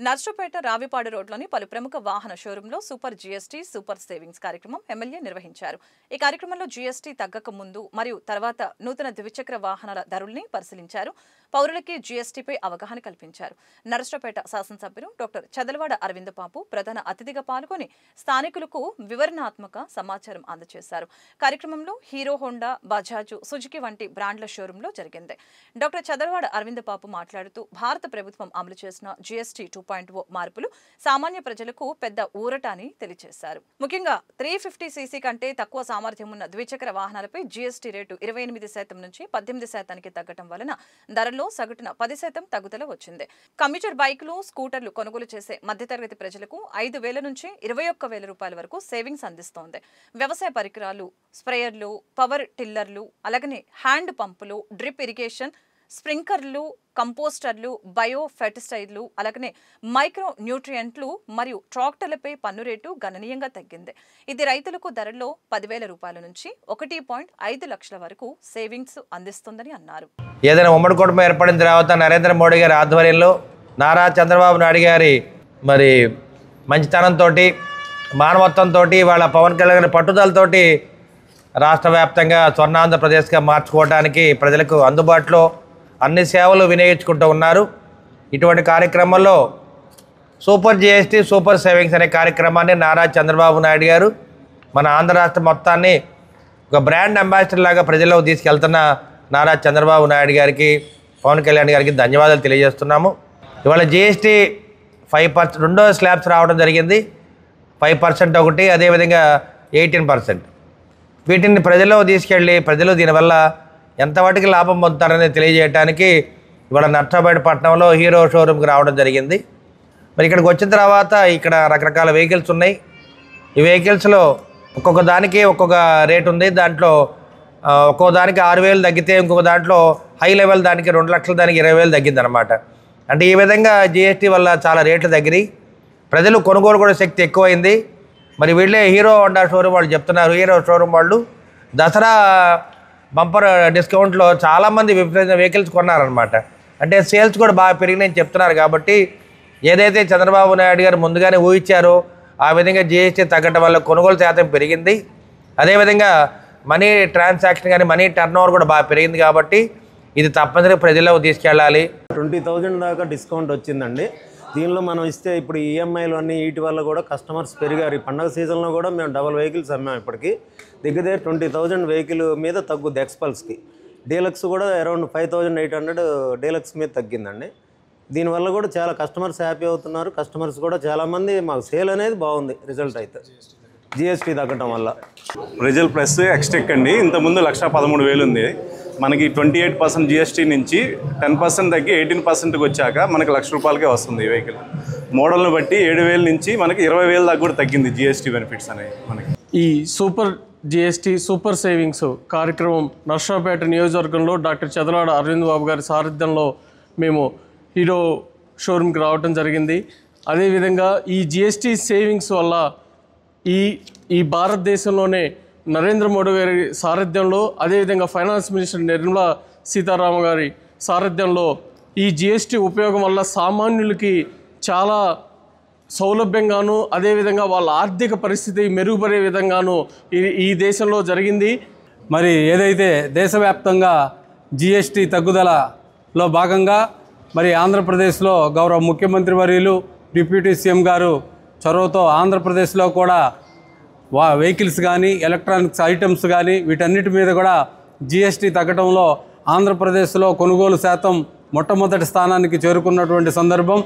నర్సపేట రావిపాడు రోడ్లోని పలు ప్రముఖ వాహన షోరూంలో సూపర్ జీఎస్టీ సూపర్ సేవింగ్స్ కార్యక్రమం ఎమ్మెల్యే నిర్వహించారు. ఈ కార్యక్రమంలో జీఎస్టీ తగ్గక ముందు మరియు తర్వాత నూతన ద్విచక్ర వాహనాల ధరల్ని పరిశీలించారు. పౌరులకి జీఎస్టీపై అవగాహన కల్పించారు. నర్సపేట శాసనసభ్యులు డాక్టర్ చదలవాడ అరవింద్ బాబు ప్రధాన అతిథిగా పాల్గొని స్థానికులకు వివరణాత్మక సమాచారం అందజేశారు. కార్యక్రమంలో హీరో హోండా, బజాజ్, సుజుకి వంటి బ్రాండ్ల షోరూంలో జరిగింది. డాక్టర్ చదలవాడ అరవింద్ బాబు మాట్లాడుతూ భారత ప్రభుత్వం అమలు చేసిన జీఎస్టీ 2.0 మార్పులు సామాన్య ప్రజలకు పెద్ద ఊరట అని తెలియజేశారు. ముఖ్యంగా 350 సీసీ కంటే తక్కువ సామర్థ్యం ఉన్న ద్విచక్ర వాహనాలపై జీఎస్టీ రేటు 28% నుంచి 18% తగ్గడం వలన ధరల్లో సగటున 10% తగ్గుదల వచ్చింది. కమ్యూటర్ బైకులు, స్కూటర్లు కొనుగోలు చేసే మధ్యతరగతి ప్రజలకు 5,000 నుంచి 21,000 రూపాయల వరకు సేవింగ్స్ అందిస్తోంది. వ్యవసాయ పరికరాలు, స్ప్రేయర్లు, పవర్ టిల్లర్లు, అలాగనే హ్యాండ్ పంపులు, డ్రిప్ ఇరిగేషన్, స్ప్రింకర్లు, కంపోస్టర్లు, బయో ఫెర్టిసైడ్లు, అలాగనే మైక్రో న్యూట్రియంట్లు మరియు ట్రాక్టర్లపై పన్ను రేటు గణనీయంగా తగ్గింది. ఇది రైతులకు ధరల్లో 10,000 రూపాయల నుంచి 1.5 లక్షల వరకు సేవింగ్స్ అందిస్తుందని అన్నారు. ఏదైనా ఉమ్మడి కుటుంబం ఏర్పడిన తర్వాత నరేంద్ర మోడీ గారి ఆధ్వర్యంలో నారా చంద్రబాబు నాయుడు గారి మంచితనంతో, మానవత్వంతో, వాళ్ళ పవన్ కళ్యాణ్ గారి పట్టుదలతోటి రాష్ట్ర వ్యాప్తంగా స్వర్ణాంధ్రప్రదేశ్గా మార్చుకోవడానికి ప్రజలకు అందుబాటులో అన్ని సేవలు వినియోగించుకుంటూ ఉన్నారు. ఇటువంటి కార్యక్రమంలో సూపర్ జీఎస్టీ సూపర్ సేవింగ్స్ అనే కార్యక్రమాన్ని నారా చంద్రబాబు నాయుడు గారు మన ఆంధ్ర రాష్ట్ర మొత్తాన్ని ఒక బ్రాండ్ అంబాసిడర్ లాగా ప్రజల్లో తీసుకెళ్తున్న నారా చంద్రబాబు నాయుడు గారికి, పవన్ కళ్యాణ్ గారికి ధన్యవాదాలు తెలియజేస్తున్నాము. ఇవాళ జీఎస్టీ 5% రెండో స్లాబ్స్ రావడం జరిగింది. 5% ఒకటి, అదేవిధంగా 18%. వీటిని ప్రజల్లో తీసుకెళ్ళి ప్రజలు దీనివల్ల ఎంతవాటికి లాభం పొందుతారని తెలియజేయడానికి ఇవాళ నర్సపేట పట్టణంలో హీరో షోరూమ్కి రావడం జరిగింది. మరి ఇక్కడికి వచ్చిన తర్వాత ఇక్కడ రకరకాల వెహికల్స్ ఉన్నాయి. ఈ వెహికల్స్లో ఒక్కొక్క దానికి ఒక్కొక్క రేట్ ఉంది. దాంట్లో ఒక్కో దానికి 6,000 తగ్గితే ఇంకొక దాంట్లో హై లెవెల్ దానికి 2 లక్షల దానికి 20,000 తగ్గిందనమాట. అంటే ఈ విధంగా జీఎస్టీ వల్ల చాలా రేట్లు తగ్గినాయి. ప్రజలు కొనుగోలు కూడా శక్తి ఎక్కువైంది. మరి వీళ్ళే హీరో హోండా షోరూమ్ వాళ్ళు చెప్తున్నారు. హీరో షోరూమ్ వాళ్ళు దసరా బంపర్ డిస్కౌంట్లో చాలామంది విపరీత వెహికల్స్ కొన్నారనమాట. అంటే సేల్స్ కూడా బాగా పెరిగినాయని చెప్తున్నారు. కాబట్టి ఏదైతే చంద్రబాబు నాయుడు గారు ముందుగానే ఊహించారో ఆ విధంగా జీఎస్టీ తగ్గడం వల్ల కొనుగోలు శాతం పెరిగింది. అదేవిధంగా మనీ ట్రాన్సాక్షన్ కానీ మనీ టర్న్ ఓవర్ కూడా బాగా పెరిగింది. కాబట్టి ఇది తప్పనిసరిగా ప్రజల్లోకి తీసుకెళ్ళాలి. 20,000 దాకా డిస్కౌంట్ వచ్చిందండి. దీనిలో మనం ఇస్తే ఇప్పుడు ఈఎంఐలు అన్నీ వీటి వల్ల కూడా కస్టమర్స్ పెరిగారు. ఈ పండగ సీజన్లో కూడా మేము డబల్ వెహికల్స్ అమ్మాము. ఇప్పటికి దగ్గర 20,000 వెహికల్ మీద తగ్గుద్ది. ఎక్స్పల్స్కి డీలక్స్ కూడా అరౌండ్ 5,800 డీలక్స్ మీద తగ్గిందండి. దీనివల్ల కూడా చాలా కస్టమర్స్ హ్యాపీ అవుతున్నారు. కస్టమర్స్ కూడా చాలామంది మాకు సేల్ అనేది బాగుంది. రిజల్ట్ అయితే జిఎస్టీ తగ్గడం వల్ల రిజల్ ప్లస్ ఎక్స్టెక్ అండి. ఇంతకుముందు 1,13,000 ఉంది. మనకి 28% జిఎస్టీ నుంచి 10% తగ్గి 18%కి వచ్చాక మనకి ₹1,00,000కే వస్తుంది ఈ వెహికల్. మోడల్ని బట్టి 7,000 నుంచి మనకి 20,000 దాకా కూడా తగ్గింది జిఎస్టీ బెనిఫిట్స్ అనేవి మనకి. ఈ సూపర్ జిఎస్టీ సూపర్ సేవింగ్స్ కార్యక్రమం నర్సపేట నియోజకవర్గంలో డాక్టర్ చదలవాడ అరవింద్ బాబు గారి సారథ్యంలో మేము హీరో షోరూమ్కి రావడం జరిగింది. అదేవిధంగా ఈ జిఎస్టీ సేవింగ్స్ వల్ల ఈ భారతదేశంలోనే నరేంద్ర మోడీ గారి సారథ్యంలో, అదేవిధంగా ఫైనాన్స్ మినిస్టర్ నిర్మలా సీతారామన్ గారి సారథ్యంలో ఈ జిఎస్టీ ఉపయోగం వల్ల సామాన్యులకి చాలా సౌలభ్యంగాను, అదేవిధంగా వాళ్ళ ఆర్థిక పరిస్థితి మెరుగుపడే విధంగాను ఈ దేశంలో జరిగింది. మరి ఏదైతే దేశవ్యాప్తంగా జిఎస్టీ తగ్గుదలలో భాగంగా మరి ఆంధ్రప్రదేశ్లో గౌరవ ముఖ్యమంత్రి వర్యులు, డిప్యూటీ సీఎం గారు చొరవతో ఆంధ్రప్రదేశ్లో కూడా వెహికల్స్ కానీ, ఎలక్ట్రానిక్స్ ఐటమ్స్ కానీ వీటన్నిటి మీద కూడా జిఎస్టీ తగ్గడంలో ఆంధ్రప్రదేశ్లో కొనుగోలు శాతం మొట్టమొదటి స్థానానికి చేరుకున్నటువంటి సందర్భం.